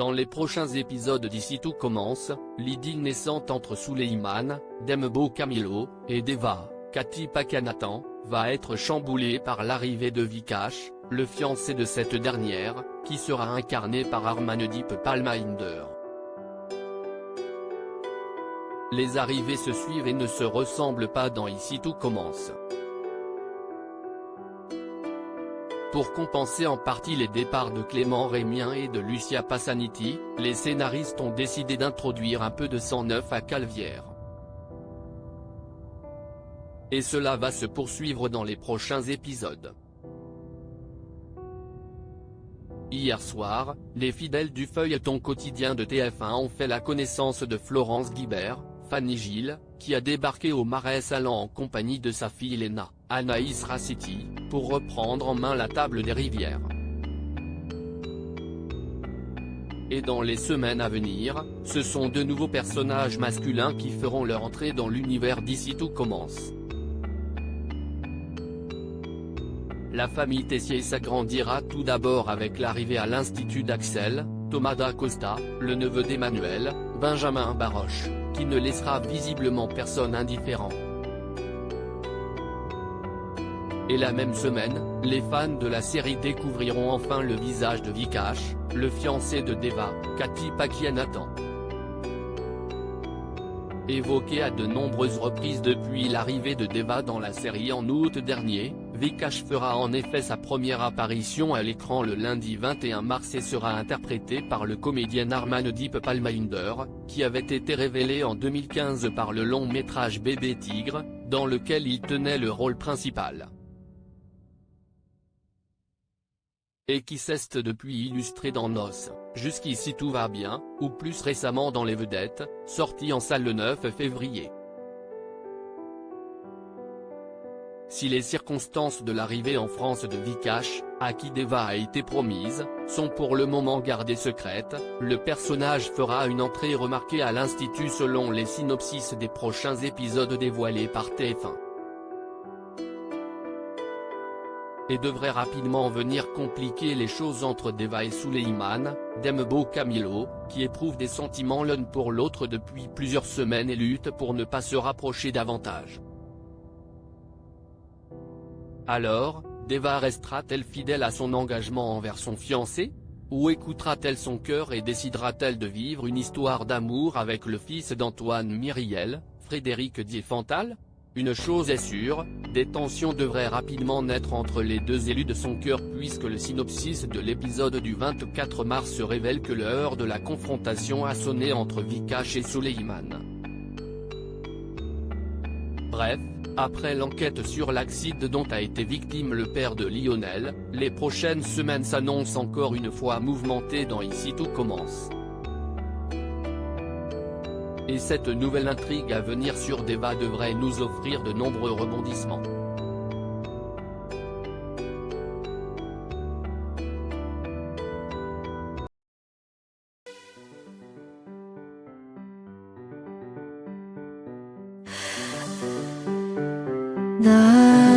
Dans les prochains épisodes d'Ici tout commence, l'idylle naissante entre Suleiman, Dembo Camilo, et Deva, Kati Pakianathan, va être chamboulée par l'arrivée de Vikash, le fiancé de cette dernière, qui sera incarné par Armandeep Palmahinder. Les arrivées se suivent et ne se ressemblent pas dans Ici tout commence. Pour compenser en partie les départs de Clément Rémien et de Lucia Passaniti, les scénaristes ont décidé d'introduire un peu de sang neuf à Calvière. Et cela va se poursuivre dans les prochains épisodes. Hier soir, les fidèles du feuilleton quotidien de TF1 ont fait la connaissance de Florence Guibert, Fanny Gilles, qui a débarqué au Marais Sallant en compagnie de sa fille Léna, Anaïs Rassiti, pour reprendre en main la table des rivières. Et dans les semaines à venir, ce sont de nouveaux personnages masculins qui feront leur entrée dans l'univers d'Ici tout commence. La famille Tessier s'agrandira tout d'abord avec l'arrivée à l'Institut d'Axel, Thomas Dacosta, le neveu d'Emmanuel, Benjamin Baroche, qui ne laissera visiblement personne indifférent. Et la même semaine, les fans de la série découvriront enfin le visage de Vikash, le fiancé de Deva, Kati Pakianathan. Évoqué à de nombreuses reprises depuis l'arrivée de Deva dans la série en août dernier, Vikash fera en effet sa première apparition à l'écran le lundi 21 mars et sera interprété par le comédien Armandeep Palmahinder, qui avait été révélé en 2015 par le long métrage Bébé Tigre, dans lequel il tenait le rôle principal. Et qui s'est depuis illustré dans Nos, Jusqu'ici tout va bien, ou plus récemment dans Les Vedettes, sorti en salle le 9 février. Si les circonstances de l'arrivée en France de Vikash, à qui Deva a été promise, sont pour le moment gardées secrètes, le personnage fera une entrée remarquée à l'Institut selon les synopsis des prochains épisodes dévoilés par TF1. Et devrait rapidement venir compliquer les choses entre Deva et Suleiman, Dembo Camilo, qui éprouvent des sentiments l'un pour l'autre depuis plusieurs semaines et luttent pour ne pas se rapprocher davantage. Alors, Deva restera-t-elle fidèle à son engagement envers son fiancé ? Ou écoutera-t-elle son cœur et décidera-t-elle de vivre une histoire d'amour avec le fils d'Antoine Myriel, Frédéric Diefenthal ? Une chose est sûre, des tensions devraient rapidement naître entre les deux élus de son cœur puisque le synopsis de l'épisode du 24 mars révèle que l'heure de la confrontation a sonné entre Vikash et Suleiman. Bref, après l'enquête sur l'accident dont a été victime le père de Lionel, les prochaines semaines s'annoncent encore une fois mouvementées dans Ici tout commence. Et cette nouvelle intrigue à venir sur Deva devrait nous offrir de nombreux rebondissements. The